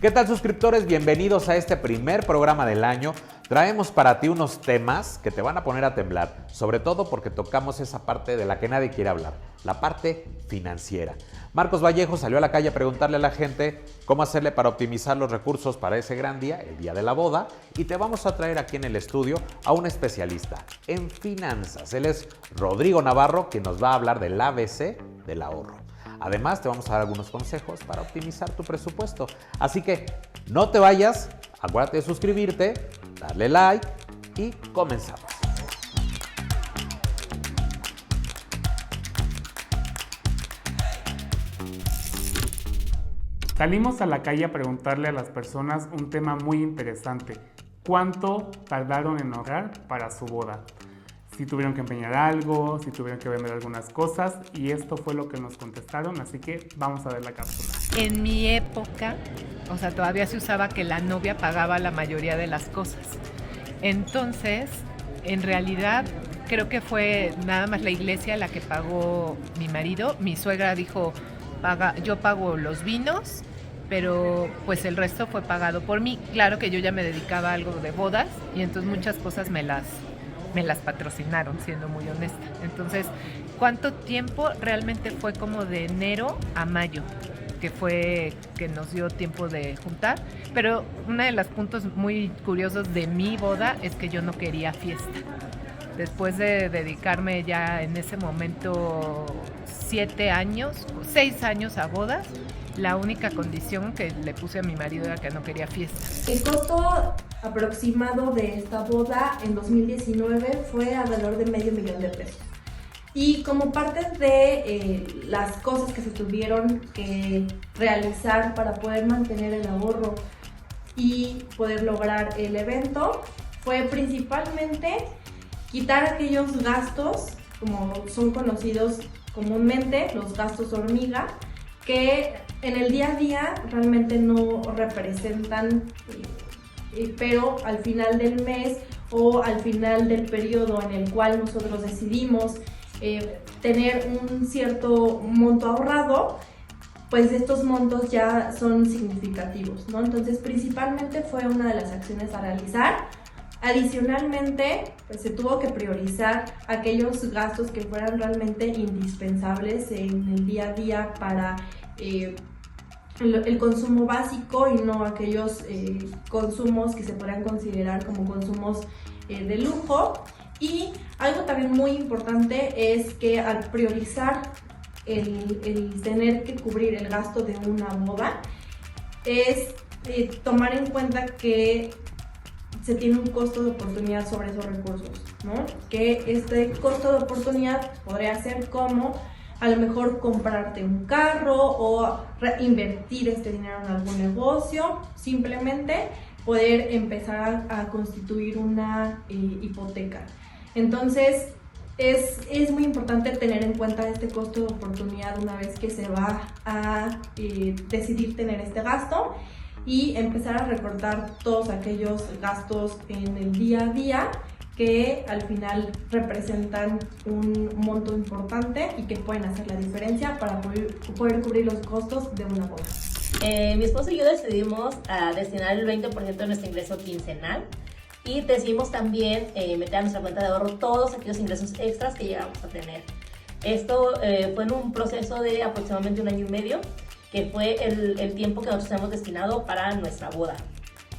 ¿Qué tal, suscriptores? Bienvenidos a este primer programa del año. Traemos para ti unos temas que te van a poner a temblar, sobre todo porque tocamos esa parte de la que nadie quiere hablar, la parte financiera. Marcos Vallejo salió a la calle a preguntarle a la gente cómo hacerle para optimizar los recursos para ese gran día, el día de la boda, y te vamos a traer aquí en el estudio a un especialista en finanzas. Él es Rodrigo Navarro, que nos va a hablar del ABC del ahorro. Además, te vamos a dar algunos consejos para optimizar tu presupuesto. Así que no te vayas, acuérdate de suscribirte, darle like y comenzamos. Salimos a la calle a preguntarle a las personas un tema muy interesante. ¿Cuánto tardaron en ahorrar para su boda? Si tuvieron que empeñar algo, si tuvieron que vender algunas cosas, y esto fue lo que nos contestaron, así que vamos a ver la cápsula. En mi época, todavía se usaba que la novia pagaba la mayoría de las cosas. Entonces, en realidad, creo que fue nada más la iglesia la que pagó mi marido. Mi suegra dijo, yo pago los vinos, pero pues el resto fue pagado por mí. Claro que yo ya me dedicaba a algo de bodas y entonces muchas cosas me las patrocinaron, siendo muy honesta. Entonces, ¿cuánto tiempo? Realmente fue como de enero a mayo, que nos dio tiempo de juntar. Pero uno de los puntos muy curiosos de mi boda es que yo no quería fiesta. Después de dedicarme ya en ese momento 6 años a bodas, la única condición que le puse a mi marido era que no quería fiesta. El costo aproximado de esta boda en 2019 fue alrededor de $500,000 pesos. Y como parte de las cosas que se tuvieron que realizar para poder mantener el ahorro y poder lograr el evento, fue principalmente quitar aquellos gastos, como son conocidos comúnmente, los gastos hormiga, que en el día a día realmente no representan, pero al final del mes o al final del periodo en el cual nosotros decidimos tener un cierto monto ahorrado, pues estos montos ya son significativos, ¿no? Entonces, principalmente fue una de las acciones a realizar. Adicionalmente, pues, se tuvo que priorizar aquellos gastos que fueran realmente indispensables en el día a día para el consumo básico y no aquellos consumos que se podrían considerar como consumos de lujo. Y algo también muy importante es que al priorizar el tener que cubrir el gasto de una boda, es tomar en cuenta que se tiene un costo de oportunidad sobre esos recursos, ¿no? Que este costo de oportunidad podría ser como a lo mejor comprarte un carro o invertir este dinero en algún negocio, simplemente poder empezar a constituir una hipoteca. Entonces es muy importante tener en cuenta este costo de oportunidad una vez que se va a decidir tener este gasto, y empezar a recortar todos aquellos gastos en el día a día que al final representan un monto importante y que pueden hacer la diferencia para poder cubrir los costos de una boda. Mi esposo y yo decidimos destinar el 20% de nuestro ingreso quincenal, y decidimos también meter a nuestra cuenta de ahorro todos aquellos ingresos extras que llegamos a tener. Esto fue en un proceso de aproximadamente 1 año y medio, que fue el tiempo que nosotros hemos destinado para nuestra boda.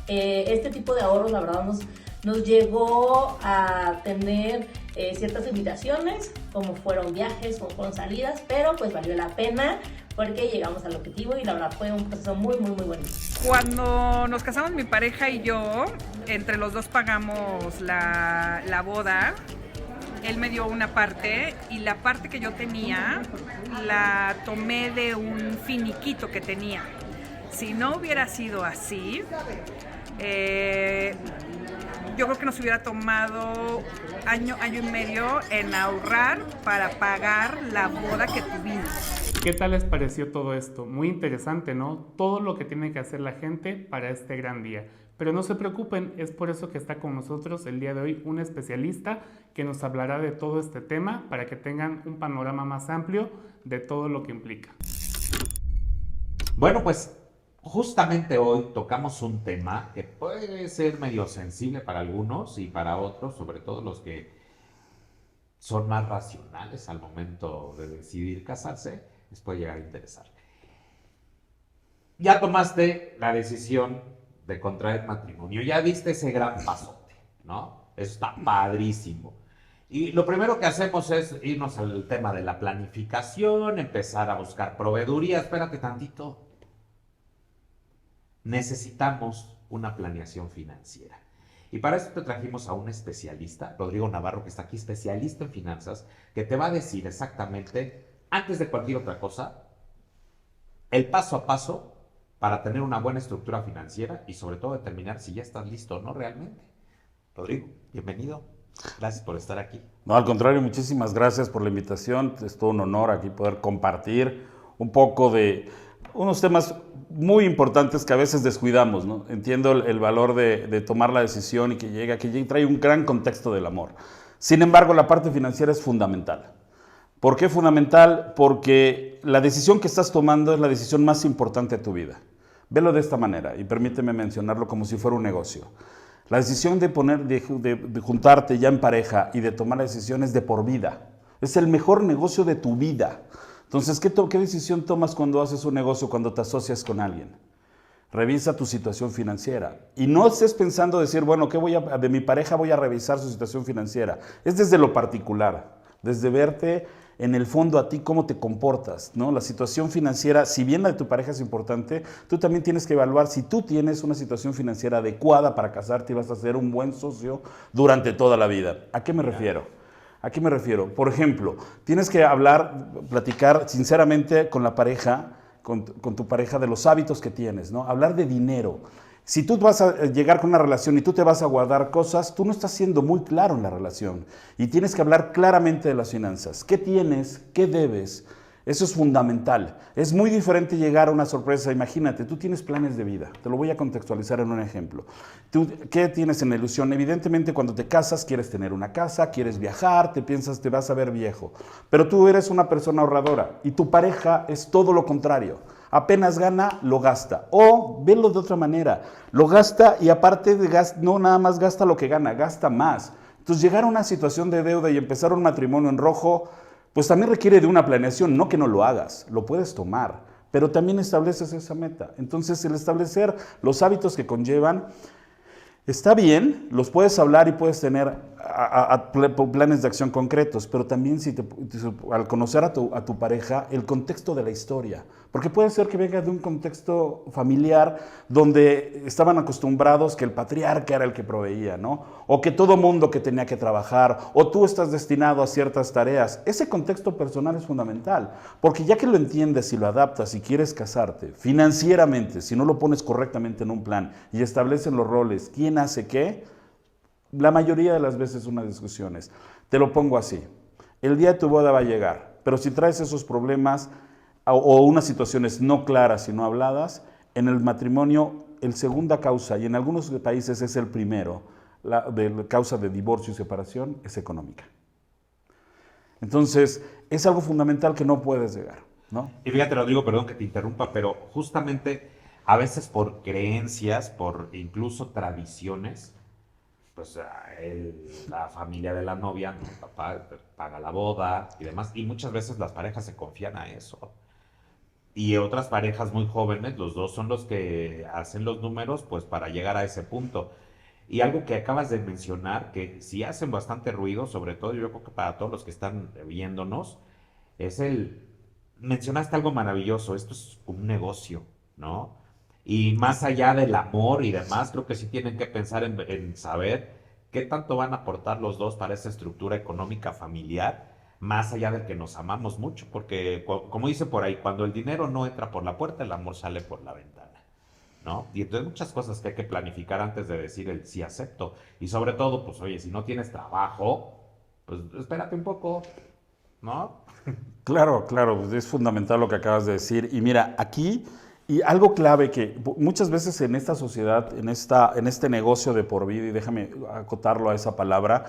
Este tipo de ahorros, la verdad, nos llegó a tener ciertas limitaciones, como fueron viajes, como fueron salidas, pero pues valió la pena porque llegamos al objetivo y la verdad fue un proceso muy, muy, muy bonito. Cuando nos casamos mi pareja y yo, entre los dos pagamos la boda. Él me dio una parte y la parte que yo tenía la tomé de un finiquito que tenía. Si no hubiera sido así, yo creo que nos hubiera tomado año y medio en ahorrar para pagar la boda que tuvimos. ¿Qué tal les pareció todo esto? Muy interesante, ¿no? Todo lo que tiene que hacer la gente para este gran día. Pero no se preocupen, es por eso que está con nosotros el día de hoy un especialista que nos hablará de todo este tema para que tengan un panorama más amplio de todo lo que implica. Bueno, pues justamente hoy tocamos un tema que puede ser medio sensible para algunos y para otros, sobre todo los que son más racionales al momento de decidir casarse, les puede llegar a interesar. Ya tomaste la decisión de contraer matrimonio, ya diste ese gran pasote, ¿no? Eso está padrísimo. Y lo primero que hacemos es irnos al tema de la planificación, empezar a buscar proveeduría. Espérate tantito. Necesitamos una planeación financiera. Y para eso te trajimos a un especialista, Rodrigo Navarro, que está aquí, especialista en finanzas, que te va a decir exactamente, antes de cualquier otra cosa, el paso a paso para tener una buena estructura financiera y sobre todo determinar si ya estás listo o no realmente. Rodrigo, bienvenido. Gracias por estar aquí. No, al contrario, muchísimas gracias por la invitación. Es todo un honor aquí poder compartir un poco de unos temas muy importantes que a veces descuidamos, ¿no? Entiendo el valor de tomar la decisión y que llegue trae un gran contexto del amor. Sin embargo, la parte financiera es fundamental. ¿Por qué fundamental? Porque la decisión que estás tomando es la decisión más importante de tu vida. Velo de esta manera y permíteme mencionarlo como si fuera un negocio. La decisión de juntarte ya en pareja y de tomar la decisión es de por vida. Es el mejor negocio de tu vida. Entonces, ¿qué decisión tomas cuando haces un negocio, cuando te asocias con alguien? Revisa tu situación financiera. Y no estés pensando decir, bueno, de mi pareja voy a revisar su situación financiera. Es desde lo particular, desde verte en el fondo a ti cómo te comportas, ¿no? La situación financiera, si bien la de tu pareja es importante, tú también tienes que evaluar si tú tienes una situación financiera adecuada para casarte y vas a ser un buen socio durante toda la vida. ¿A qué me refiero? ¿A qué me refiero? Por ejemplo, tienes que platicar sinceramente con la pareja, con tu pareja de los hábitos que tienes, ¿no? Hablar de dinero. Si tú vas a llegar con una relación y tú te vas a guardar cosas, tú no estás siendo muy claro en la relación. Y tienes que hablar claramente de las finanzas. ¿Qué tienes? ¿Qué debes? Eso es fundamental. Es muy diferente llegar a una sorpresa. Imagínate, tú tienes planes de vida. Te lo voy a contextualizar en un ejemplo. ¿Qué tienes en la ilusión? Evidentemente, cuando te casas, quieres tener una casa, quieres viajar, te vas a ver viejo. Pero tú eres una persona ahorradora y tu pareja es todo lo contrario. Apenas gana, lo gasta. O, velo de otra manera, lo gasta y aparte no nada más gasta lo que gana, gasta más. Entonces, llegar a una situación de deuda y empezar un matrimonio en rojo, pues también requiere de una planeación, no que no lo hagas, lo puedes tomar, pero también estableces esa meta. Entonces, el establecer los hábitos que conllevan, está bien, los puedes hablar y puedes tener planes de acción concretos, pero también al conocer a tu pareja, el contexto de la historia. Porque puede ser que venga de un contexto familiar donde estaban acostumbrados que el patriarca era el que proveía, ¿no? O que todo mundo que tenía que trabajar, o tú estás destinado a ciertas tareas. Ese contexto personal es fundamental, porque ya que lo entiendes y lo adaptas y quieres casarte, financieramente, si no lo pones correctamente en un plan y establecen los roles, quién hace qué, la mayoría de las veces unas discusiones. Te lo pongo así, el día de tu boda va a llegar, pero si traes esos problemas o unas situaciones no claras y no habladas, en el matrimonio, el segunda causa, y en algunos países es el primero, la causa de divorcio y separación, es económica. Entonces, es algo fundamental que no puedes llegar, ¿no? Y fíjate, Rodrigo, perdón que te interrumpa, pero justamente a veces por creencias, por incluso tradiciones, pues la familia de la novia, el papá paga la boda y demás, y muchas veces las parejas se confían a eso. Y otras parejas muy jóvenes, los dos son los que hacen los números pues para llegar a ese punto. Y algo que acabas de mencionar, que sí hacen bastante ruido, sobre todo yo creo que para todos los que están viéndonos, mencionaste algo maravilloso, esto es un negocio, ¿no? Y más allá del amor y demás, creo que sí tienen que pensar en saber qué tanto van a aportar los dos para esa estructura económica familiar, más allá de que nos amamos mucho, porque como dice por ahí, cuando el dinero no entra por la puerta, el amor sale por la ventana, ¿no? Y entonces muchas cosas que hay que planificar antes de decir el sí acepto. Y sobre todo, pues oye, si no tienes trabajo, pues espérate un poco, ¿no? Claro, es fundamental lo que acabas de decir. Y mira, aquí, y algo clave que muchas veces en esta sociedad, en este negocio de por vida, y déjame acotarlo a esa palabra,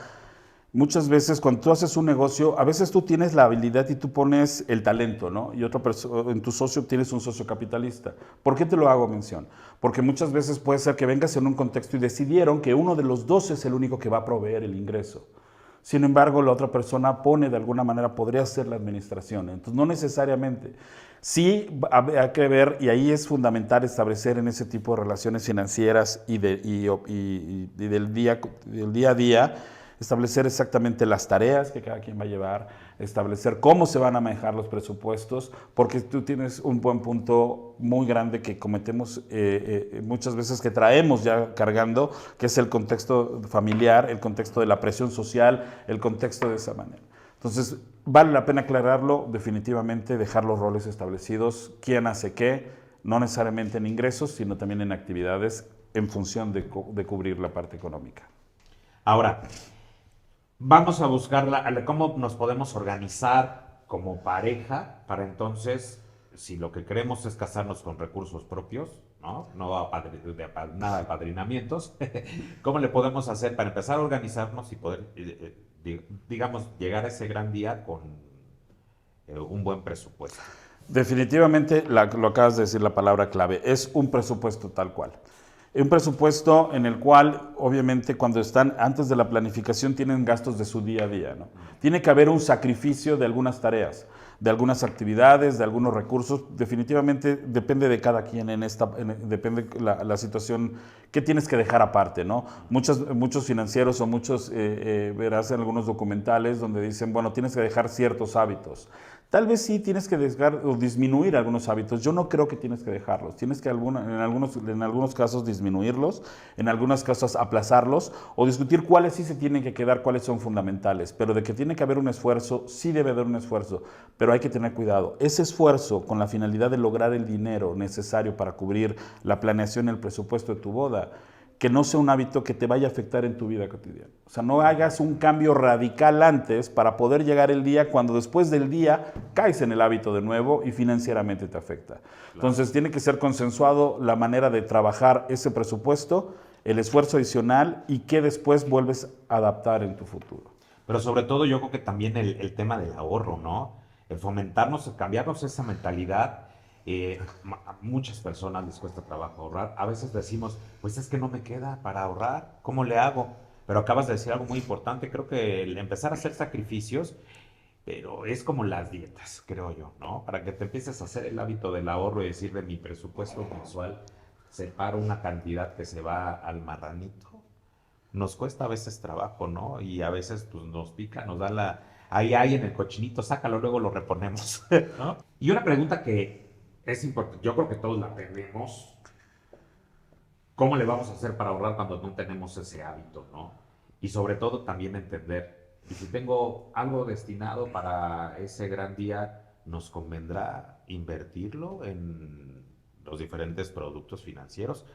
Muchas veces cuando tú haces un negocio, a veces tú tienes la habilidad y tú pones el talento, ¿no? Y en tu socio tienes un socio capitalista. ¿Por qué te lo hago mención? Porque muchas veces puede ser que vengas en un contexto y decidieron que uno de los dos es el único que va a proveer el ingreso. Sin embargo, la otra persona pone de alguna manera, podría ser la administración. Entonces, no necesariamente. Sí hay que ver, y ahí es fundamental establecer en ese tipo de relaciones financieras y del día a día, establecer exactamente las tareas que cada quien va a llevar, establecer cómo se van a manejar los presupuestos, porque tú tienes un buen punto muy grande que cometemos muchas veces, que traemos ya cargando, que es el contexto familiar, el contexto de la presión social, el contexto de esa manera. Entonces, vale la pena aclararlo, definitivamente dejar los roles establecidos, quién hace qué, no necesariamente en ingresos, sino también en actividades en función de cubrir la parte económica. Ahora, vamos a buscar cómo nos podemos organizar como pareja para entonces, si lo que queremos es casarnos con recursos propios, ¿no? Nada de apadrinamientos, ¿cómo le podemos hacer para empezar a organizarnos y poder, digamos, llegar a ese gran día con un buen presupuesto? Definitivamente, lo acabas de decir, la palabra clave, es un presupuesto tal cual. Un presupuesto en el cual, obviamente, cuando están antes de la planificación, tienen gastos de su día a día, ¿no? Tiene que haber un sacrificio de algunas tareas, de algunas actividades, de algunos recursos. Definitivamente depende de cada quien depende la situación que tienes que dejar aparte, ¿no? Muchos financieros o verás en algunos documentales donde dicen, bueno, tienes que dejar ciertos hábitos. Tal vez sí tienes que dejar o disminuir algunos hábitos. Yo no creo que tienes que dejarlos. Tienes que en algunos casos disminuirlos, en algunos casos aplazarlos o discutir cuáles sí se tienen que quedar, cuáles son fundamentales. Pero de que tiene que haber un esfuerzo, sí debe haber un esfuerzo. Pero hay que tener cuidado. Ese esfuerzo con la finalidad de lograr el dinero necesario para cubrir la planeación y el presupuesto de tu boda, que no sea un hábito que te vaya a afectar en tu vida cotidiana. O sea, no hagas un cambio radical antes para poder llegar el día cuando después del día caes en el hábito de nuevo y financieramente te afecta. Claro. Entonces, tiene que ser consensuado la manera de trabajar ese presupuesto, el esfuerzo adicional y que después vuelves a adaptar en tu futuro. Pero sobre todo yo creo que también el tema del ahorro, ¿no? El fomentarnos, el cambiarnos esa mentalidad. A muchas personas les cuesta trabajo ahorrar. A veces decimos, pues es que no me queda para ahorrar, ¿cómo le hago? Pero acabas de decir algo muy importante. Creo que el empezar a hacer sacrificios, pero es como las dietas, creo yo, ¿no? Para que te empieces a hacer el hábito del ahorro y decir, de mi presupuesto mensual separo una cantidad que se va al marranito. Nos cuesta a veces trabajo, ¿no? Y a veces pues, nos pica, nos da ahí en el cochinito, sácalo, luego lo reponemos, ¿no? Y una pregunta que es importante, yo creo que todos la tenemos. ¿Cómo le vamos a hacer para ahorrar cuando no tenemos ese hábito, no? Y sobre todo también entender, y si tengo algo destinado para ese gran día, ¿nos convendrá invertirlo en los diferentes productos financieros?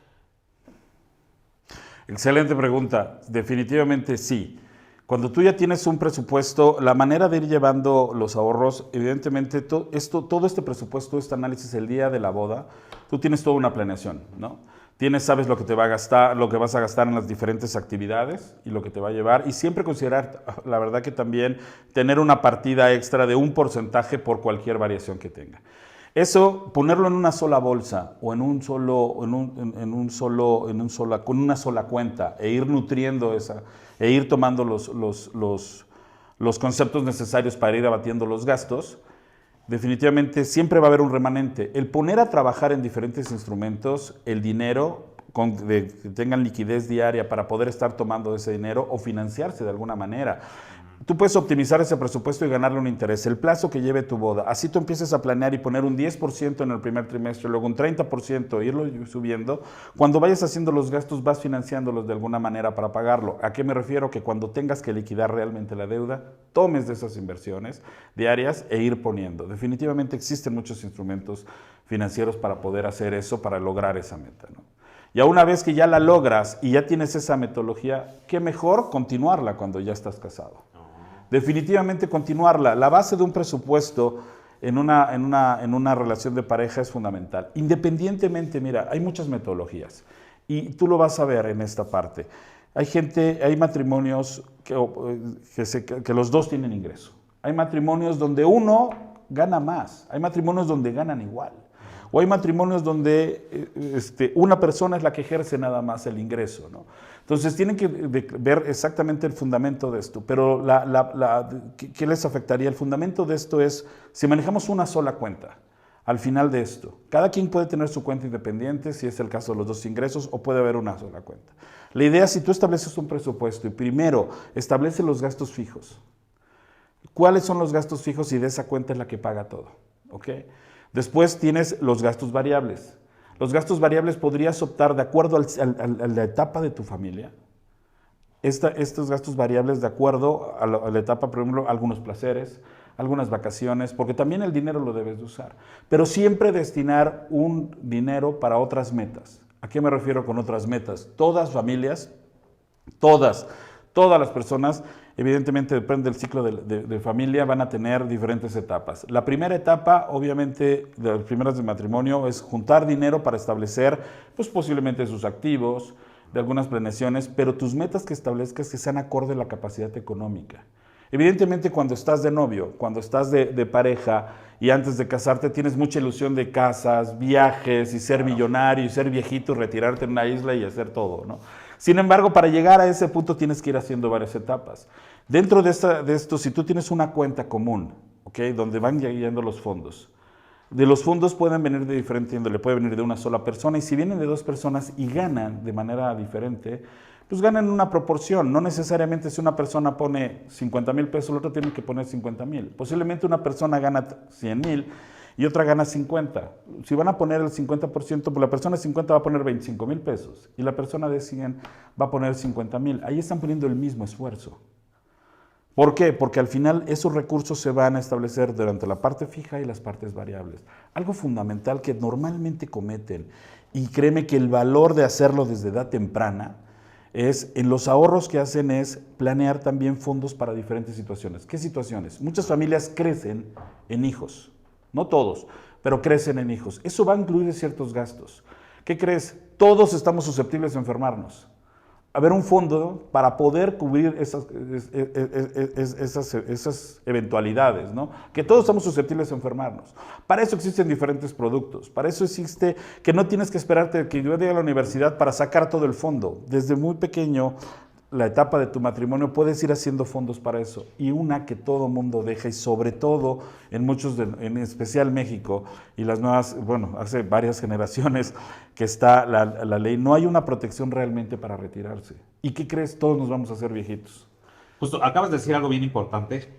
Excelente pregunta. Definitivamente sí. Cuando tú ya tienes un presupuesto, la manera de ir llevando los ahorros, evidentemente todo este presupuesto, este análisis el día de la boda, tú tienes toda una planeación, ¿no? Sabes lo que te va a gastar, lo que vas a gastar en las diferentes actividades y lo que te va a llevar, y siempre considerar, la verdad que también tener una partida extra de un porcentaje por cualquier variación que tenga. Eso, ponerlo en una sola bolsa o con una sola cuenta e ir nutriendo e ir tomando los conceptos necesarios para ir abatiendo los gastos, definitivamente siempre va a haber un remanente. El poner a trabajar en diferentes instrumentos el dinero, que tengan liquidez diaria para poder estar tomando ese dinero o financiarse de alguna manera. Tú puedes optimizar ese presupuesto y ganarle un interés, el plazo que lleve tu boda. Así tú empiezas a planear y poner un 10% en el primer trimestre, luego un 30%, irlo subiendo. Cuando vayas haciendo los gastos, vas financiándolos de alguna manera para pagarlo. ¿A qué me refiero? Que cuando tengas que liquidar realmente la deuda, tomes de esas inversiones diarias e ir poniendo. Definitivamente existen muchos instrumentos financieros para poder hacer eso, para lograr esa meta, ¿no? Y una vez que ya la logras y ya tienes esa metodología, qué mejor continuarla cuando ya estás casado. Definitivamente continuarla. La base de un presupuesto en una relación de pareja es fundamental. Independientemente, mira, hay muchas metodologías y tú lo vas a ver en esta parte. Hay matrimonios que los dos tienen ingreso. Hay matrimonios donde uno gana más, hay matrimonios donde ganan igual. O hay matrimonios donde una persona es la que ejerce nada más el ingreso, ¿no? Entonces tienen que ver exactamente el fundamento de esto. Pero ¿qué les afectaría? El fundamento de esto es, si manejamos una sola cuenta, al final de esto, cada quien puede tener su cuenta independiente, si es el caso de los dos ingresos, o puede haber una sola cuenta. La idea es, si tú estableces un presupuesto y primero establece los gastos fijos, ¿cuáles son los gastos fijos? Y de esa cuenta es la que paga todo, ¿ok? Después tienes los gastos variables. Los gastos variables podrías optar de acuerdo a la etapa de tu familia. Estos gastos variables de acuerdo a la etapa, por ejemplo, algunos placeres, algunas vacaciones, porque también el dinero lo debes de usar. Pero siempre destinar un dinero para otras metas. ¿A qué me refiero con otras metas? Todas familias, todas las personas, evidentemente depende del ciclo de familia, van a tener diferentes etapas. La primera etapa, obviamente, de las primeras de matrimonio, es juntar dinero para establecer, pues posiblemente sus activos, de algunas planeaciones, pero tus metas que establezcas que sean acorde a la capacidad económica. Evidentemente, cuando estás de novio, cuando estás de pareja y antes de casarte, tienes mucha ilusión de casas, viajes y ser millonario y ser viejito y retirarte en una isla y hacer todo, ¿no? Sin embargo, para llegar a ese punto tienes que ir haciendo varias etapas. Dentro de esto, si tú tienes una cuenta común, ¿okay?, donde van yendo los fondos, de los fondos pueden venir de diferente índole, puede venir de una sola persona, y si vienen de dos personas y ganan de manera diferente, pues ganan una proporción. No necesariamente si una persona pone 50,000 pesos, el otro tiene que poner 50,000. Posiblemente una persona gana 100,000 y otra gana 50. Si van a poner el 50%, pues la persona de 50 va a poner 25,000 pesos y la persona de 100 va a poner 50,000. Ahí están poniendo el mismo esfuerzo. ¿Por qué? Porque al final esos recursos se van a establecer durante la parte fija y las partes variables. Algo fundamental que normalmente cometen, y créeme que el valor de hacerlo desde edad temprana, es en los ahorros que hacen es planear también fondos para diferentes situaciones. ¿Qué situaciones? Muchas familias crecen en hijos. No todos, pero crecen en hijos. Eso va a incluir ciertos gastos. ¿Qué crees? Todos estamos susceptibles a enfermarnos. Haber un fondo para poder cubrir esas eventualidades, ¿no? Que todos estamos susceptibles a enfermarnos. Para eso existen diferentes productos. Para eso existe que no tienes que esperarte que yo llegue a la universidad para sacar todo el fondo. Desde muy pequeño, la etapa de tu matrimonio, puedes ir haciendo fondos para eso. Y una que todo mundo deja, y sobre todo en muchos, en especial México y las nuevas, bueno, hace varias generaciones que está la ley, no hay una protección realmente para retirarse. ¿Y qué crees? Todos nos vamos a hacer viejitos. Justo, acabas de decir algo bien importante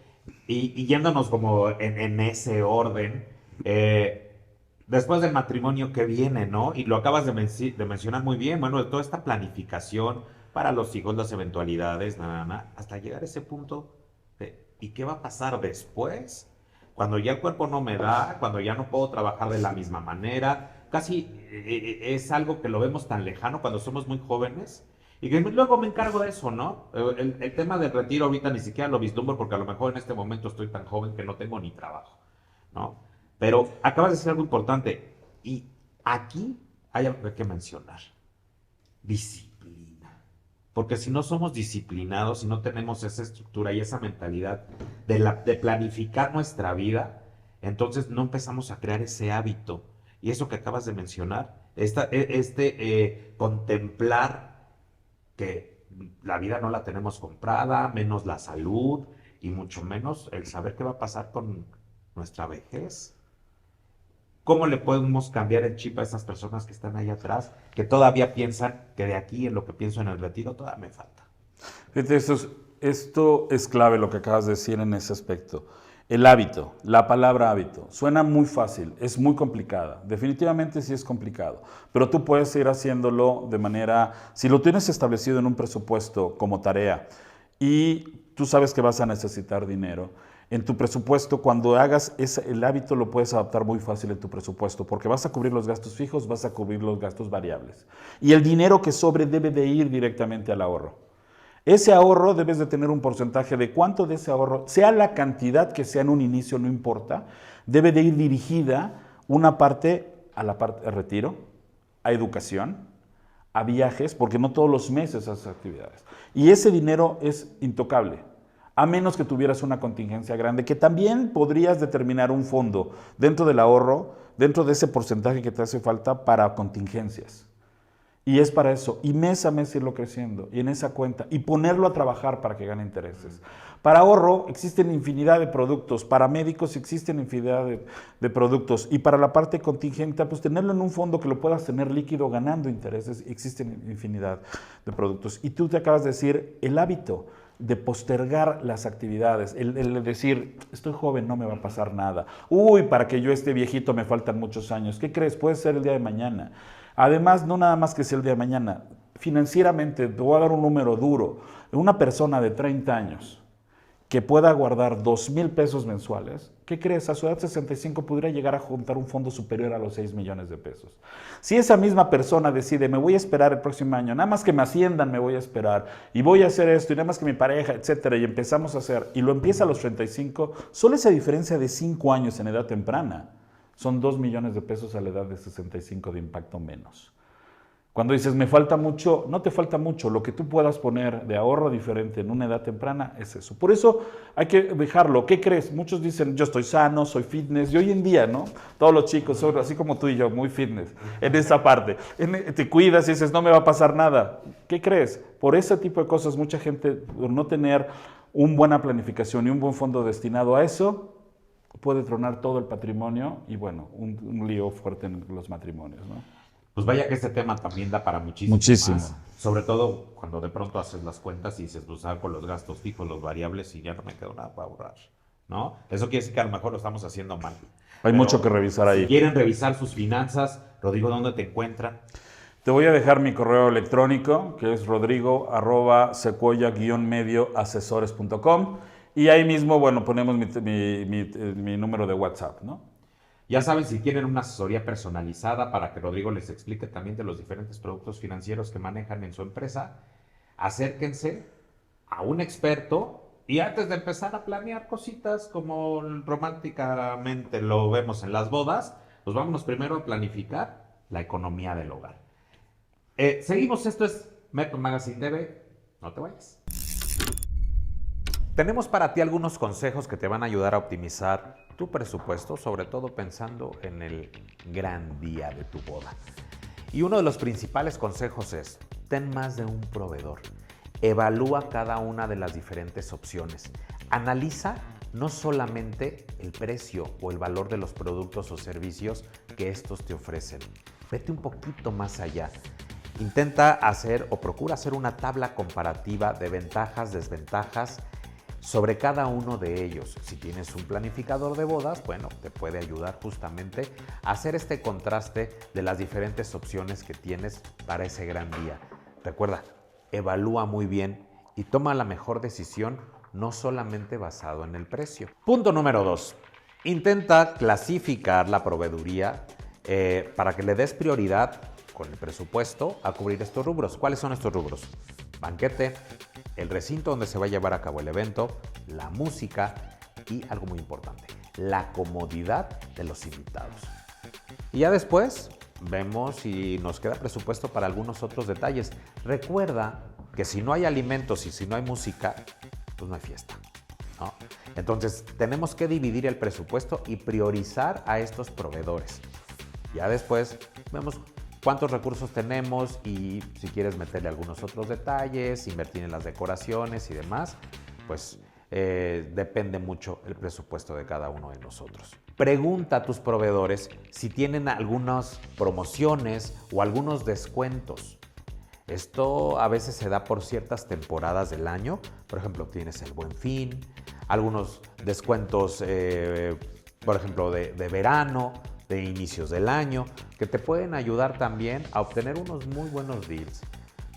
y yéndonos como en ese orden, después del matrimonio, ¿qué viene, no? Y lo acabas de mencionar muy bien, bueno, de toda esta planificación para los hijos, las eventualidades, hasta llegar a ese punto de, ¿y qué va a pasar después? Cuando ya el cuerpo no me da, cuando ya no puedo trabajar de la misma manera, casi es algo que lo vemos tan lejano cuando somos muy jóvenes, y que luego me encargo de eso, ¿no? El tema del retiro ahorita ni siquiera lo vislumbro, porque a lo mejor en este momento estoy tan joven que no tengo ni trabajo, ¿no? Pero acabas de decir algo importante, y aquí hay algo que mencionar: disciplina. Porque si no somos disciplinados, si no tenemos esa estructura y esa mentalidad de planificar nuestra vida, entonces no empezamos a crear ese hábito. Y eso que acabas de mencionar, contemplar que la vida no la tenemos comprada, menos la salud y mucho menos el saber qué va a pasar con nuestra vejez. ¿Cómo le podemos cambiar el chip a esas personas que están ahí atrás, que todavía piensan que de aquí, en lo que pienso en el retiro, todavía me falta? Fíjate, esto es clave lo que acabas de decir en ese aspecto. El hábito, la palabra hábito, suena muy fácil, es muy complicada. Definitivamente sí es complicado, pero tú puedes ir haciéndolo de manera, si lo tienes establecido en un presupuesto como tarea y tú sabes que vas a necesitar dinero, en tu presupuesto, cuando hagas el hábito, lo puedes adaptar muy fácil en tu presupuesto, porque vas a cubrir los gastos fijos, vas a cubrir los gastos variables. Y el dinero que sobre debe de ir directamente al ahorro. Ese ahorro debes de tener un porcentaje de cuánto de ese ahorro, sea la cantidad que sea en un inicio, no importa, debe de ir dirigida una parte a la parte de retiro, a educación, a viajes, porque no todos los meses haces actividades. Y ese dinero es intocable, a menos que tuvieras una contingencia grande, que también podrías determinar un fondo dentro del ahorro, dentro de ese porcentaje que te hace falta para contingencias. Y es para eso, y mes a mes irlo creciendo, y en esa cuenta, y ponerlo a trabajar para que gane intereses. Para ahorro existen infinidad de productos, para médicos existen infinidad de productos, y para la parte contingente, pues tenerlo en un fondo que lo puedas tener líquido ganando intereses, existen infinidad de productos. Y tú te acabas de decir, el hábito de postergar las actividades, el decir, estoy joven, no me va a pasar nada. Uy, para que yo esté viejito me faltan muchos años. ¿Qué crees? Puede ser el día de mañana. Además, no nada más que sea el día de mañana, financieramente, te voy a dar un número duro, una persona de 30 años que pueda guardar 2,000 pesos mensuales, ¿qué crees? A su edad 65 podría llegar a juntar un fondo superior a los 6 millones de pesos. Si esa misma persona decide, me voy a esperar el próximo año, nada más que me asciendan me voy a esperar, y voy a hacer esto, y nada más que mi pareja, etcétera, y empezamos a hacer, y lo empieza a los 35, solo esa diferencia de 5 años en edad temprana, son 2 millones de pesos a la edad de 65 de impacto menos. Cuando dices, me falta mucho, no te falta mucho. Lo que tú puedas poner de ahorro diferente en una edad temprana es eso. Por eso hay que dejarlo. ¿Qué crees? Muchos dicen, yo estoy sano, soy fitness. Y hoy en día, ¿no? Todos los chicos son así como tú y yo, muy fitness en esa parte. Te cuidas y dices, no me va a pasar nada. ¿Qué crees? Por ese tipo de cosas, mucha gente, por no tener una buena planificación y un buen fondo destinado a eso, puede tronar todo el patrimonio y, bueno, un lío fuerte en los matrimonios, ¿no? Pues vaya que este tema también da para muchísimo. Muchísimo. Más. Sobre todo cuando de pronto haces las cuentas y dices, pues hago los gastos fijos, los variables y ya no me quedó nada para ahorrar, ¿no? Eso quiere decir que a lo mejor lo estamos haciendo mal. Hay mucho que revisar ahí. Si quieren revisar sus finanzas, Rodrigo, ¿dónde te encuentran? Te voy a dejar mi correo electrónico, que es rodrigo@sequoia-medioasesores.com, y ahí mismo, bueno, ponemos mi número de WhatsApp, ¿no? Ya saben, si quieren una asesoría personalizada para que Rodrigo les explique también de los diferentes productos financieros que manejan en su empresa, acérquense a un experto y antes de empezar a planear cositas como románticamente lo vemos en las bodas, pues vámonos primero a planificar la economía del hogar. Seguimos, esto es Method Magazine TV, no te vayas. Tenemos para ti algunos consejos que te van a ayudar a optimizar tu presupuesto, sobre todo pensando en el gran día de tu boda. Y uno de los principales consejos es, ten más de un proveedor. Evalúa cada una de las diferentes opciones. Analiza no solamente el precio o el valor de los productos o servicios que estos te ofrecen. Vete un poquito más allá. Intenta hacer o procura hacer una tabla comparativa de ventajas, desventajas, sobre cada uno de ellos. Si tienes un planificador de bodas, bueno, te puede ayudar justamente a hacer este contraste de las diferentes opciones que tienes para ese gran día. Recuerda, evalúa muy bien y toma la mejor decisión, no solamente basado en el precio. Punto número 2. Intenta clasificar la proveeduría para que le des prioridad con el presupuesto a cubrir estos rubros. ¿Cuáles son estos rubros? Banquete, el recinto donde se va a llevar a cabo el evento, la música y algo muy importante, la comodidad de los invitados. Y ya después vemos si nos queda presupuesto para algunos otros detalles. Recuerda que si no hay alimentos y si no hay música, pues no hay fiesta, ¿no? Entonces tenemos que dividir el presupuesto y priorizar a estos proveedores. Ya después vemos cuántos recursos tenemos y si quieres meterle algunos otros detalles, invertir en las decoraciones y demás, pues depende mucho el presupuesto de cada uno de nosotros. Pregunta a tus proveedores si tienen algunas promociones o algunos descuentos. Esto a veces se da por ciertas temporadas del año. Por ejemplo, tienes el Buen Fin, algunos descuentos, por ejemplo, de verano, de inicios del año, que te pueden ayudar también a obtener unos muy buenos deals,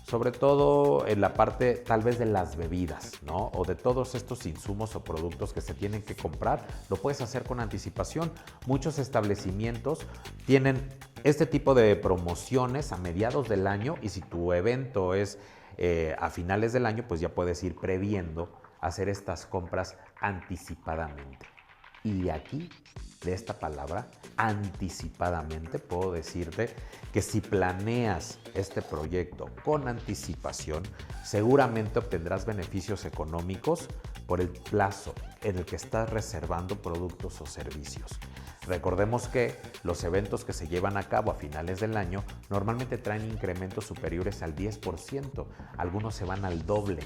sobre todo en la parte tal vez de las bebidas, ¿no? O de todos estos insumos o productos que se tienen que comprar, lo puedes hacer con anticipación. Muchos establecimientos tienen este tipo de promociones a mediados del año y si tu evento es a finales del año, pues ya puedes ir previendo hacer estas compras anticipadamente. Y aquí, de esta palabra, anticipadamente, puedo decirte que si planeas este proyecto con anticipación, seguramente obtendrás beneficios económicos por el plazo en el que estás reservando productos o servicios. Recordemos que los eventos que se llevan a cabo a finales del año normalmente traen incrementos superiores al 10%, algunos se van al doble.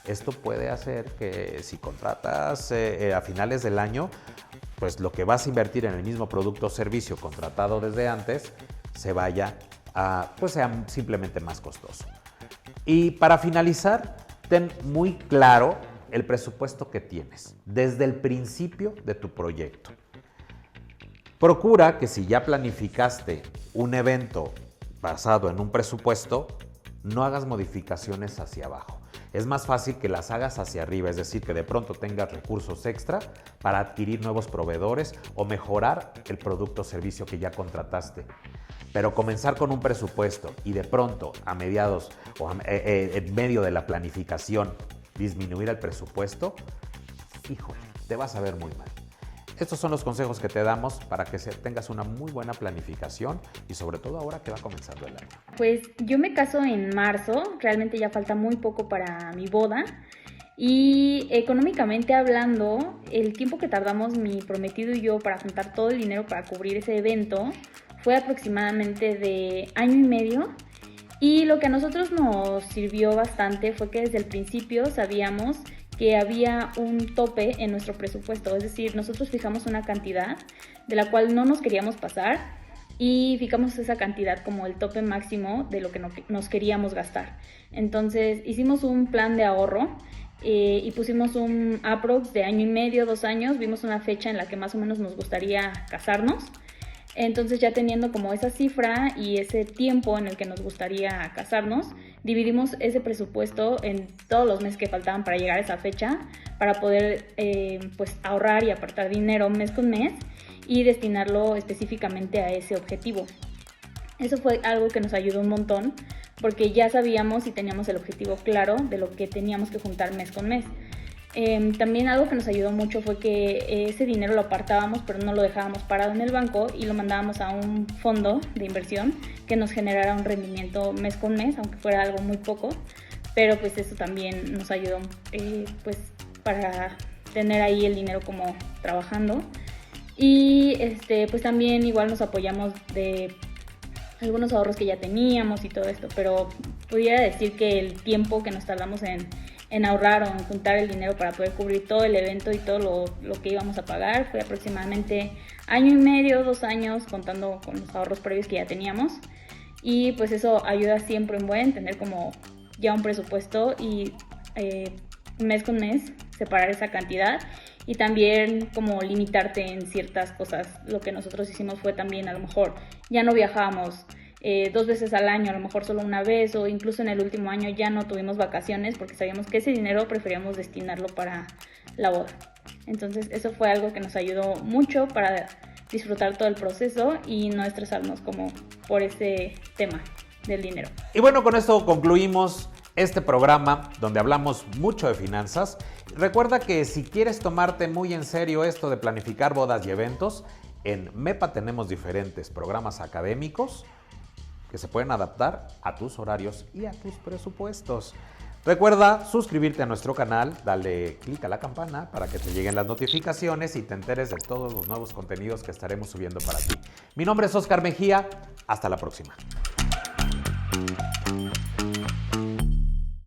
Esto puede hacer que si contratas a finales del año, pues lo que vas a invertir en el mismo producto o servicio contratado desde antes se vaya a, pues sea simplemente más costoso. Y para finalizar, ten muy claro el presupuesto que tienes desde el principio de tu proyecto. Procura que si ya planificaste un evento basado en un presupuesto, no hagas modificaciones hacia abajo. Es más fácil que las hagas hacia arriba, es decir, que de pronto tengas recursos extra para adquirir nuevos proveedores o mejorar el producto o servicio que ya contrataste. Pero comenzar con un presupuesto y de pronto a mediados o en medio de la planificación disminuir el presupuesto, híjole, te vas a ver muy mal. Estos son los consejos que te damos para que tengas una muy buena planificación y sobre todo ahora que va comenzando el año. Pues yo me caso en marzo, realmente ya falta muy poco para mi boda y económicamente hablando, el tiempo que tardamos mi prometido y yo para juntar todo el dinero para cubrir ese evento fue aproximadamente de 1 año y medio. Y lo que a nosotros nos sirvió bastante fue que desde el principio sabíamos que había un tope en nuestro presupuesto, es decir, nosotros fijamos una cantidad de la cual no nos queríamos pasar y fijamos esa cantidad como el tope máximo de lo que nos queríamos gastar. Entonces hicimos un plan de ahorro y pusimos un aprox de 1 año y medio, 2 años, vimos una fecha en la que más o menos nos gustaría casarnos. Entonces ya teniendo como esa cifra y ese tiempo en el que nos gustaría casarnos, dividimos ese presupuesto en todos los meses que faltaban para llegar a esa fecha, para poder pues ahorrar y apartar dinero mes con mes y destinarlo específicamente a ese objetivo. Eso fue algo que nos ayudó un montón porque ya sabíamos y teníamos el objetivo claro de lo que teníamos que juntar mes con mes. También algo que nos ayudó mucho fue que ese dinero lo apartábamos, pero no lo dejábamos parado en el banco y lo mandábamos a un fondo de inversión que nos generara un rendimiento mes con mes, aunque fuera algo muy poco, pero pues eso también nos ayudó pues para tener ahí el dinero como trabajando. Y pues también igual nos apoyamos de algunos ahorros que ya teníamos y todo esto, pero pudiera decir que el tiempo que nos tardamos en ahorrar o en juntar el dinero para poder cubrir todo el evento y todo lo que íbamos a pagar fue aproximadamente 1 año y medio, 2 años, contando con los ahorros previos que ya teníamos. Y pues eso ayuda siempre en buen tener como ya un presupuesto y mes con mes separar esa cantidad y también como limitarte en ciertas cosas. Lo que nosotros hicimos fue también a lo mejor ya no viajábamos 2 veces al año, a lo mejor solo una vez, o incluso en el último año ya no tuvimos vacaciones porque sabíamos que ese dinero preferíamos destinarlo para la boda. Entonces eso fue algo que nos ayudó mucho para disfrutar todo el proceso y no estresarnos como por ese tema del dinero. Y bueno, con esto concluimos este programa donde hablamos mucho de finanzas. Recuerda que si quieres tomarte muy en serio esto de planificar bodas y eventos, en MEPA tenemos diferentes programas académicos que se pueden adaptar a tus horarios y a tus presupuestos. Recuerda suscribirte a nuestro canal, dale clic a la campana para que te lleguen las notificaciones y te enteres de todos los nuevos contenidos que estaremos subiendo para ti. Mi nombre es Oscar Mejía, hasta la próxima.